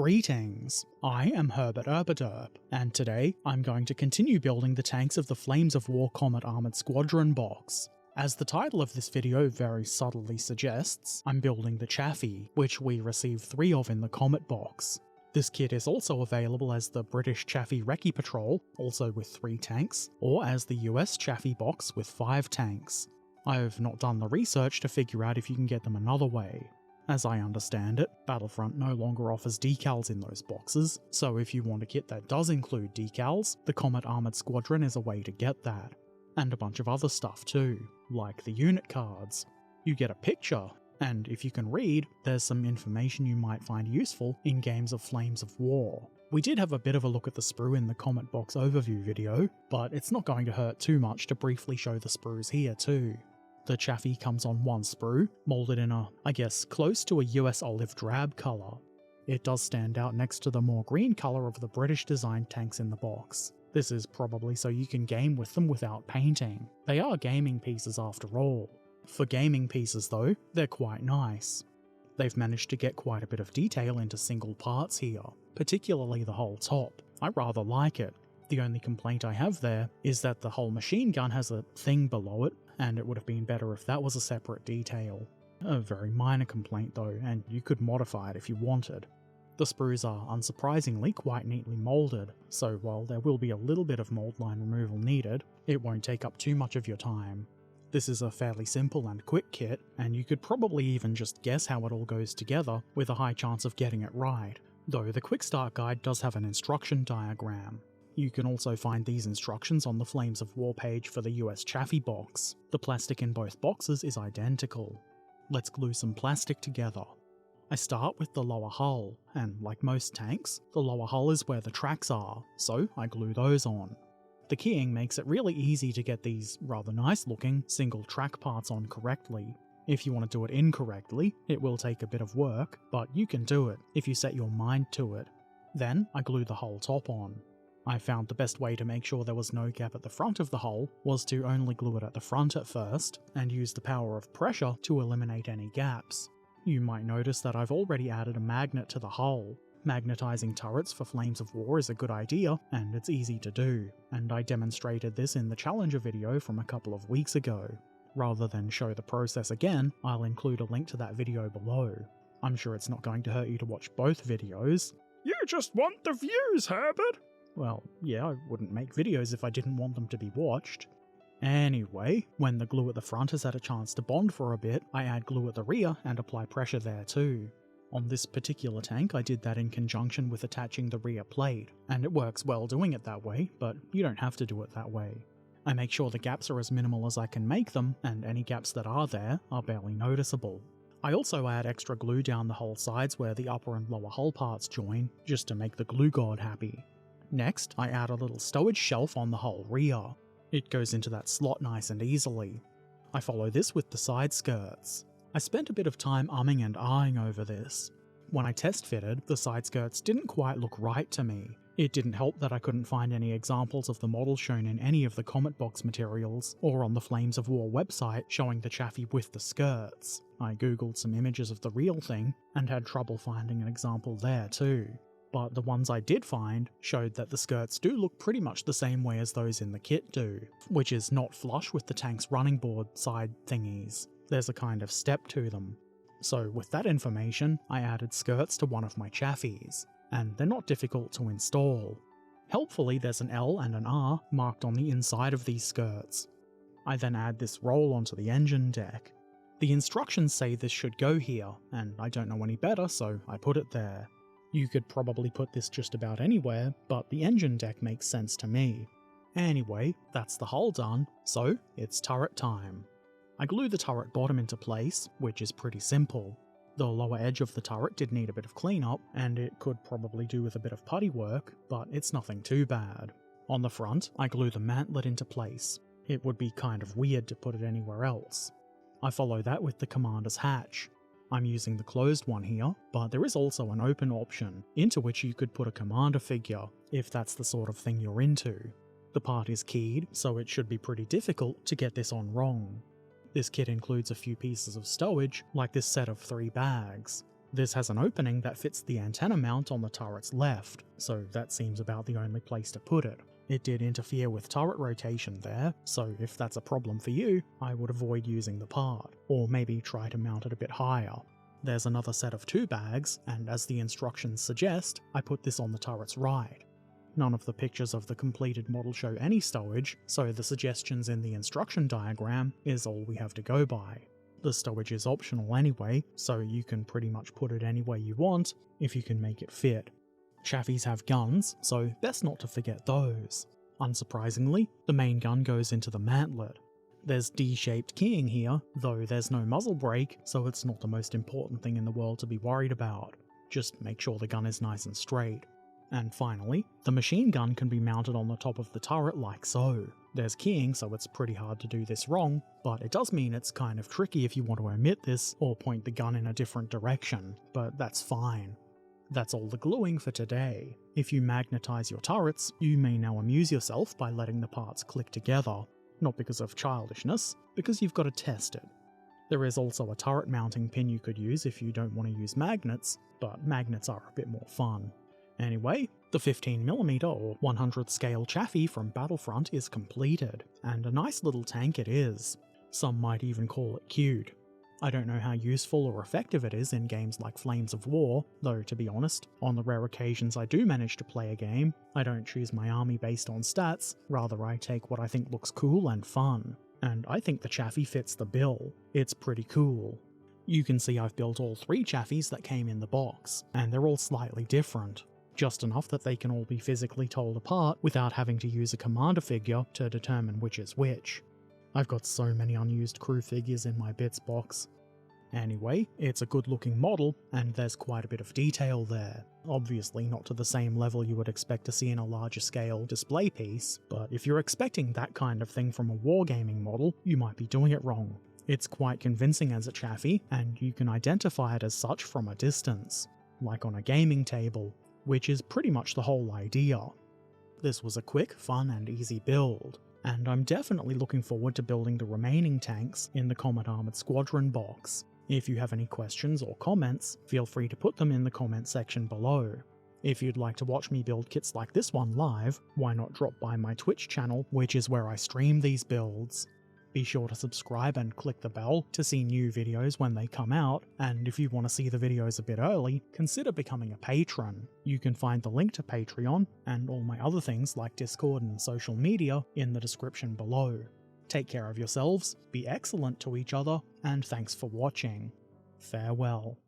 Greetings, I am Herbert Erpaderp, and today I'm going to continue building the tanks of the Flames of War Comet Armoured Squadron box. As the title of this video very subtly suggests, I'm building the Chaffee, which we received 3 of in the Comet box. This kit is also available as the British Chaffee Recce Patrol, also with 3 tanks, or as the US Chaffee box with 5 tanks. I've not done the research to figure out if you can get them another way. As I understand it, Battlefront no longer offers decals in those boxes, so if you want a kit that does include decals, the Comet Armoured Squadron is a way to get that. And a bunch of other stuff too, like the unit cards. You get a picture, and if you can read, there's some information you might find useful in games of Flames of War. We did have a bit of a look at the sprue in the Comet box overview video, but it's not going to hurt too much to briefly show the sprues here too. The Chaffee comes on one sprue, moulded in I guess, close to a US olive drab colour. It does stand out next to the more green colour of the British designed tanks in the box. This is probably so you can game with them without painting. They are gaming pieces after all. For gaming pieces though, they're quite nice. They've managed to get quite a bit of detail into single parts here, particularly the whole top. I rather like it. The only complaint I have there is that the whole machine gun has a thing below it, and it would have been better if that was a separate detail. A very minor complaint though, and you could modify it if you wanted. The sprues are unsurprisingly quite neatly moulded, so while there will be a little bit of mould line removal needed, it won't take up too much of your time. This is a fairly simple and quick kit, and you could probably even just guess how it all goes together with a high chance of getting it right, though the quick start guide does have an instruction diagram. You can also find these instructions on the Flames of War page for the US Chaffee box. The plastic in both boxes is identical. Let's glue some plastic together. I start with the lower hull, and like most tanks, the lower hull is where the tracks are, so I glue those on. The keying makes it really easy to get these rather nice looking single track parts on correctly. If you want to do it incorrectly, it will take a bit of work, but you can do it if you set your mind to it. Then I glue the whole top on. I found the best way to make sure there was no gap at the front of the hull was to only glue it at the front at first, and use the power of pressure to eliminate any gaps. You might notice that I've already added a magnet to the hull. Magnetizing turrets for Flames of War is a good idea, and it's easy to do, and I demonstrated this in the Challenger video from a couple of weeks ago. Rather than show the process again, I'll include a link to that video below. I'm sure it's not going to hurt you to watch both videos. You just want the views, Herbert! Well, yeah, I wouldn't make videos if I didn't want them to be watched. Anyway, when the glue at the front has had a chance to bond for a bit, I add glue at the rear and apply pressure there too. On this particular tank, I did that in conjunction with attaching the rear plate, and it works well doing it that way, but you don't have to do it that way. I make sure the gaps are as minimal as I can make them, and any gaps that are there are barely noticeable. I also add extra glue down the whole sides where the upper and lower hull parts join, just to make the glue god happy. Next, I add a little stowage shelf on the whole rear. It goes into that slot nice and easily. I follow this with the side skirts. I spent a bit of time umming and ahhing over this. When I test fitted, the side skirts didn't quite look right to me. It didn't help that I couldn't find any examples of the model shown in any of the Comet box materials, or on the Flames of War website showing the Chaffee with the skirts. I googled some images of the real thing, and had trouble finding an example there too. But the ones I did find showed that the skirts do look pretty much the same way as those in the kit do, which is not flush with the tank's running board side thingies. There's a kind of step to them. So with that information, I added skirts to one of my Chaffies, and they're not difficult to install. Helpfully, there's an L and an R marked on the inside of these skirts. I then add this roll onto the engine deck. The instructions say this should go here, and I don't know any better, so I put it there. You could probably put this just about anywhere, but the engine deck makes sense to me. Anyway, that's the hull done, so it's turret time. I glue the turret bottom into place, which is pretty simple. The lower edge of the turret did need a bit of cleanup, and it could probably do with a bit of putty work, but it's nothing too bad. On the front, I glue the mantlet into place. It would be kind of weird to put it anywhere else. I follow that with the commander's hatch. I'm using the closed one here, but there is also an open option, into which you could put a commander figure, if that's the sort of thing you're into. The part is keyed, so it should be pretty difficult to get this on wrong. This kit includes a few pieces of stowage, like this set of 3 bags. This has an opening that fits the antenna mount on the turret's left, so that seems about the only place to put it. It did interfere with turret rotation there, so if that's a problem for you, I would avoid using the part, or maybe try to mount it a bit higher. There's another set of 2 bags, and as the instructions suggest, I put this on the turret's right. None of the pictures of the completed model show any stowage, so the suggestions in the instruction diagram is all we have to go by. The stowage is optional anyway, so you can pretty much put it anywhere you want, if you can make it fit. Chaffies have guns, so best not to forget those. Unsurprisingly, the main gun goes into the mantlet. There's D-shaped keying here, though there's no muzzle brake, so it's not the most important thing in the world to be worried about. Just make sure the gun is nice and straight. And finally, the machine gun can be mounted on the top of the turret like so. There's keying, so it's pretty hard to do this wrong, but it does mean it's kind of tricky if you want to omit this or point the gun in a different direction, but that's fine. That's all the gluing for today. If you magnetize your turrets, you may now amuse yourself by letting the parts click together. Not because of childishness, because you've got to test it. There is also a turret mounting pin you could use if you don't want to use magnets, but magnets are a bit more fun. Anyway, the 15mm or 100 scale Chaffee from Battlefront is completed, and a nice little tank it is. Some might even call it cute. I don't know how useful or effective it is in games like Flames of War, though to be honest, on the rare occasions I do manage to play a game, I don't choose my army based on stats, rather I take what I think looks cool and fun. And I think the Chaffee fits the bill. It's pretty cool. You can see I've built all 3 Chaffies that came in the box, and they're all slightly different. Just enough that they can all be physically told apart without having to use a commander figure to determine which is which. I've got so many unused crew figures in my bits box. Anyway, it's a good looking model, and there's quite a bit of detail there. Obviously not to the same level you would expect to see in a larger scale display piece, but if you're expecting that kind of thing from a wargaming model, you might be doing it wrong. It's quite convincing as a Chaffee, and you can identify it as such from a distance, like on a gaming table, which is pretty much the whole idea. This was a quick, fun and easy build, and I'm definitely looking forward to building the remaining tanks in the Comet Armoured Squadron box. If you have any questions or comments, feel free to put them in the comment section below. If you'd like to watch me build kits like this one live, why not drop by my Twitch channel, which is where I stream these builds. Be sure to subscribe and click the bell to see new videos when they come out, and if you want to see the videos a bit early, consider becoming a patron. You can find the link to Patreon, and all my other things like Discord and social media, in the description below. Take care of yourselves, be excellent to each other, and thanks for watching. Farewell.